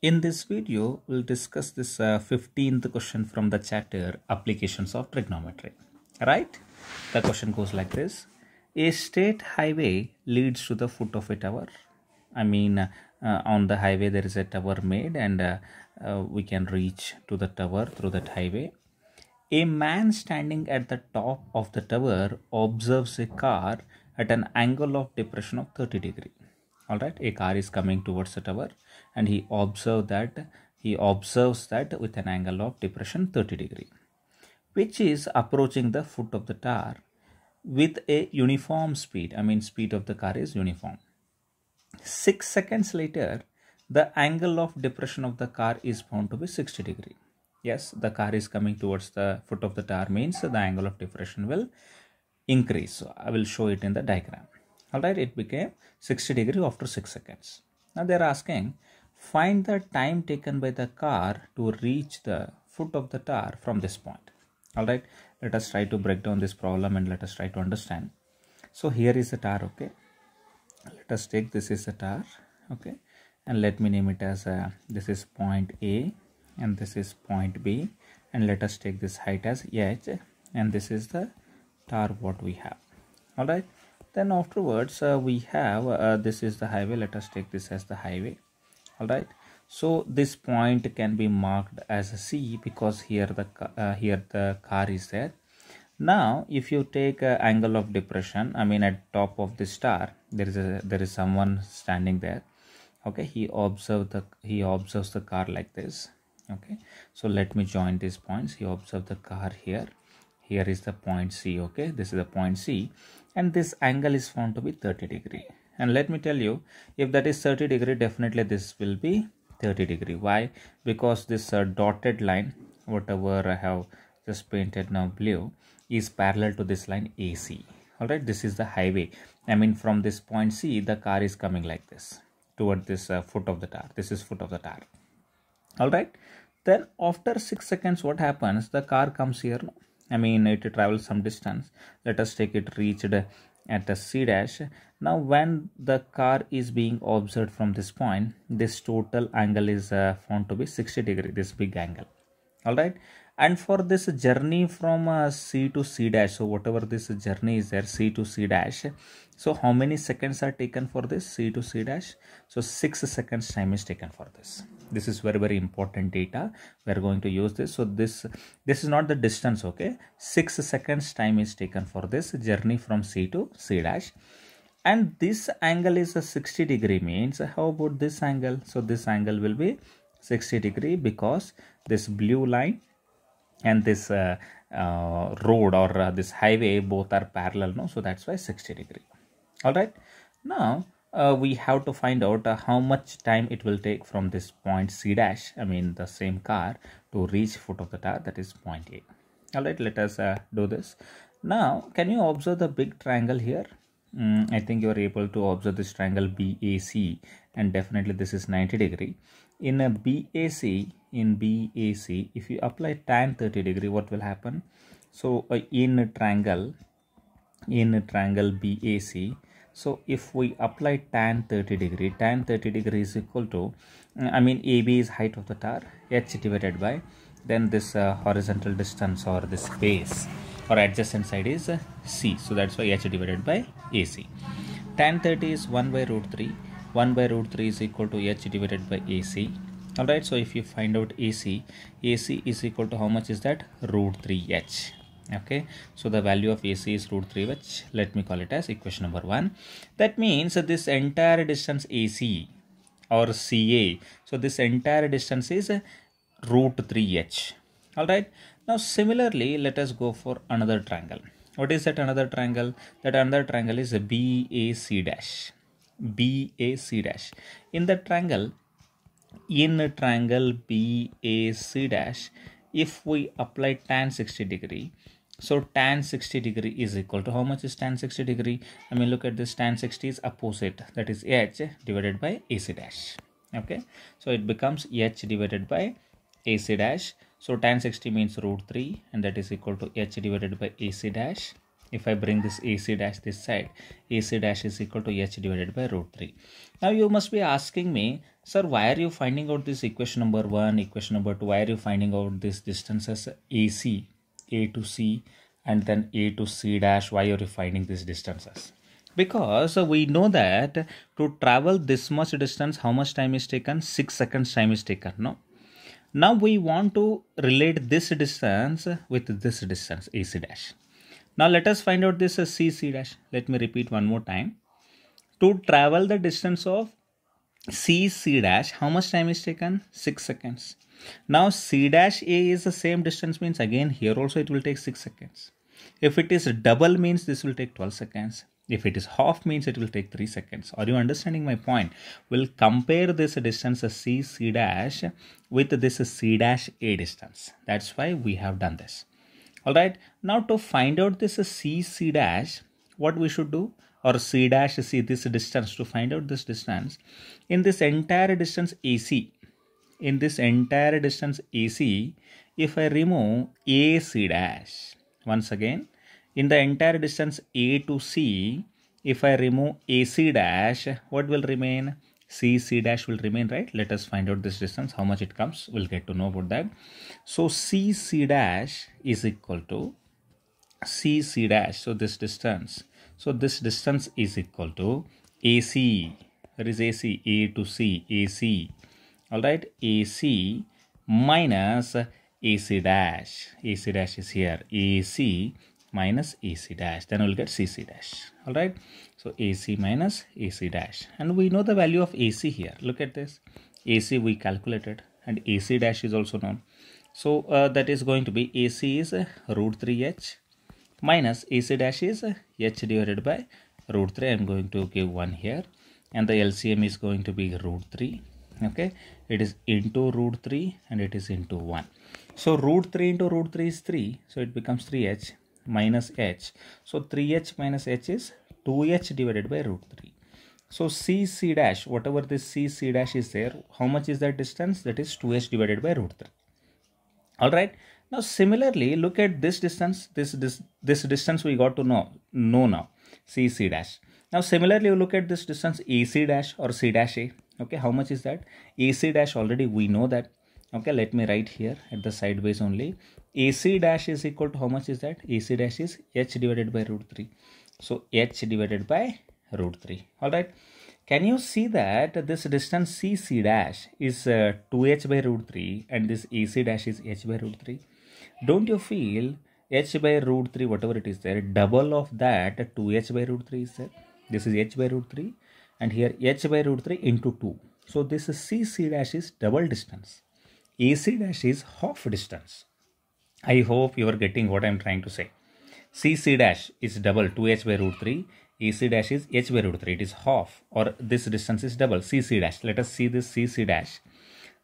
In this video, we'll discuss this 15th question from the chapter Applications of Trigonometry. Right? The question goes like this. A state highway leads to the foot of a tower. On the highway there is a tower made and we can reach to the tower through that highway. A man standing at the top of the tower observes a car at an angle of depression of 30 degree. All right, a car is coming towards the tower and he observes that with an angle of depression 30 degree, which is approaching the foot of the tower with a uniform speed. Speed of the car is uniform. 6 seconds later, the angle of depression of the car is found to be 60 degree. Yes, the car is coming towards the foot of the tower means the angle of depression will increase. So I will show it in the diagram. Alright, it became 60 degree after 6 seconds. Now they are asking, find the time taken by the car to reach the foot of the tower from this point. Alright, let us try to break down this problem and let us try to understand. So here is the tower, okay. Let us take this is the tower, okay. And let me name it as this is point A and this is point B. And let us take this height as H and this is the tower what we have. Alright. Then afterwards we have this is the highway. Let us take this as the highway. All right, so this point can be marked as a C because here the car is there. Now if you take angle of depression, at top of the star there is someone standing there. Okay, he observes the car like this. Okay, so let me join these points. He observed the car here. Here is the point C. Okay, this is the point C and this angle is found to be 30 degree. And let me tell you, if that is 30 degree, definitely this will be 30 degree. Why? Because this dotted line, whatever I have just painted now blue, is parallel to this line AC. Alright, this is the highway. From this point C, the car is coming like this toward this foot of the tower. This is foot of the tower. Alright, then after 6 seconds, what happens? The car comes here. It travels some distance. Let us take it reached at a C dash. Now when the car is being observed from this point, this total angle is found to be 60 degree, this big angle. All right, and for this journey from C to C dash, so whatever this journey is there, C to C dash, so how many seconds are taken for this C to C dash? So 6 seconds time is taken for this. This is very, very important data. We are going to use this. So this is not the distance, okay. 6 seconds time is taken for this journey from C to C dash. And this angle is a 60 degree means how about this angle? So this angle will be 60 degree because this blue line and this road or this highway both are parallel, no? So that's why 60 degree. All right, now we have to find out how much time it will take from this point C dash, the same car, to reach foot of the tower, that is point A. All right, let us do this. Now can you observe the big triangle here? I think you are able to observe this triangle BAC, and definitely this is 90 degree. In a BAC, if you apply tan 30 degree, what will happen? So in triangle BAC, so if we apply tan 30 degree is equal to AB is height of the tower, H divided by then this horizontal distance or this base or adjacent side is C, so that's why H divided by AC. Tan 30 is 1 by root 3. 1 by root 3 is equal to H divided by AC. Alright, so if you find out AC is equal to how much is that? Root 3H. Okay, so the value of AC is root 3H. Let me call it as equation number 1. That means this entire distance AC or CA, so this entire distance is root 3H. Alright, now similarly let us go for another triangle. What is that another triangle? That another triangle is a BAC dash. BAC dash. In the triangle BAC dash, if we apply tan 60 degree, so tan 60 degree is equal to how much is tan 60 degree? Look at this, tan 60 is opposite, that is H divided by AC dash. Okay, so it becomes H divided by AC dash. So tan 60 means root 3 and that is equal to H divided by AC dash. If I bring this AC dash this side, AC dash is equal to h divided by root 3. Now you must be asking me, sir, why are you finding out this equation number 1, equation number 2? Why are you finding out this distance as AC, A to C, and then A to C dash? Why are you finding these distances? Because we know that to travel this much distance, how much time is taken? 6 seconds time is taken, no? Now we want to relate this distance with this distance, AC dash. Now let us find out this CC dash. Let me repeat one more time. To travel the distance of CC dash, how much time is taken? 6 seconds. Now C dash A is the same distance, means again here also it will take 6 seconds. If it is double, means this will take 12 seconds. If it is half, means it will take 3 seconds. Are you understanding my point? We'll compare this distance C dash with this C dash A distance. That's why we have done this. Alright, now to find out this C dash, what we should do? Or C dash C, this distance, to find out this distance, in this entire distance AC, if I remove AC dash, once again, in the entire distance A to C, if I remove AC dash, what will remain? CC dash will remain, right? Let us find out this distance, how much it comes. We'll get to know about that. So CC dash is equal to CC dash. So this distance is equal to AC. That is AC, A to C, AC. Alright, AC minus AC dash. AC dash is here. AC minus AC dash. Then we'll get CC dash. Alright, so AC minus AC dash. And we know the value of AC here. Look at this. AC we calculated, and AC dash is also known. So that is going to be AC is root 3h minus AC dash is h divided by root 3. I'm going to give 1 here, and the LCM is going to be root 3. Okay, it is into root 3 and it is into 1. So root 3 into root 3 is 3, so it becomes 3h minus h. So 3h minus h is 2h divided by root 3. So CC dash, whatever this CC dash is there, how much is that distance? That is 2h divided by root 3. Alright, now similarly look at this distance. This distance we got to know now, CC dash. Now similarly you look at this distance AC dash or C dash A. Okay, how much is that? AC dash already we know that. Okay, let me write here at the sideways only. AC dash is equal to, how much is that? AC dash is h divided by root 3. So h divided by root 3. Alright, can you see that this distance CC dash is 2h by root 3 and this AC dash is h by root 3? Don't you feel h by root 3, whatever it is there, double of that 2h by root 3 is there? This is h by root 3 and here h by root 3 into 2. So this CC dash is double distance. AC dash is half distance. I hope you are getting what I am trying to say. CC dash is double 2h by root 3. AC dash is h by root 3. It is half, or this distance is double. CC dash. Let us see this CC dash.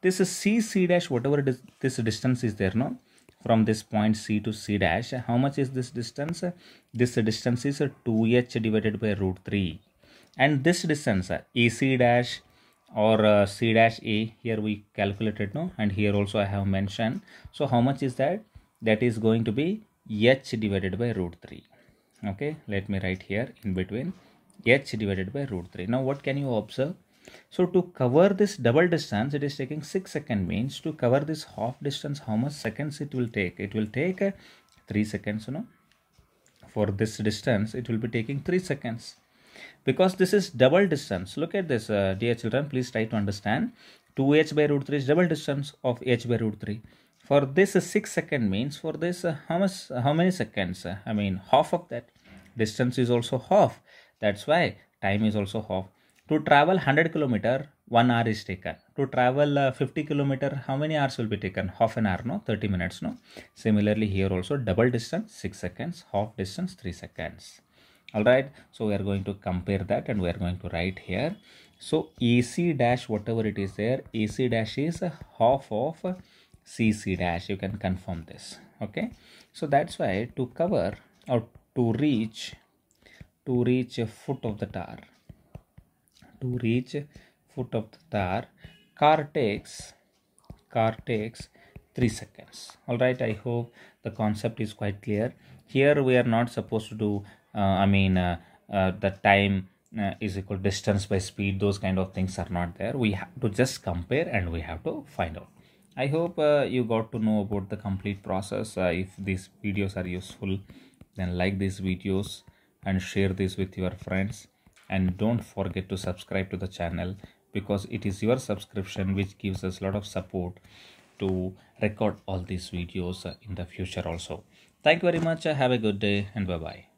This is CC dash, whatever it is, this distance is there, no? From this point C to C dash, how much is this distance? This distance is 2h divided by root 3. And this distance, AC dash or C dash A, here we calculated, no? And here also I have mentioned. So how much is that? That is going to be h divided by root 3. Okay, let me write here in between, h divided by root 3. Now what can you observe? So to cover this double distance, it is taking 6 seconds, means to cover this half distance, how much seconds it will take? It will take 3 seconds, no? For this distance, it will be taking 3 seconds. Because this is double distance. Look at this, dear children, please try to understand. 2h by root 3 is double distance of h by root 3. For this 6 seconds means, for this how many seconds? I mean half of that. Distance is also half. That's why time is also half. To travel 100 km, 1 hour is taken. To travel 50 km, how many hours will be taken? Half an hour, no? 30 minutes, no? Similarly here also double distance 6 seconds, half distance 3 seconds. Alright, so we are going to compare that and we are going to write here. So AC dash, whatever it is there, AC dash is half of CC dash. You can confirm this. Okay, so that's why to cover or to reach a foot of the tower, car takes 3 seconds. All right, I hope the concept is quite clear. Here we are not supposed to do, the time is equal distance by speed. Those kind of things are not there. We have to just compare and we have to find out. I hope you got to know about the complete process. If these videos are useful, then like these videos and share this with your friends, and don't forget to subscribe to the channel, because it is your subscription which gives us a lot of support to record all these videos in the future also. Thank you very much. Have a good day and bye bye.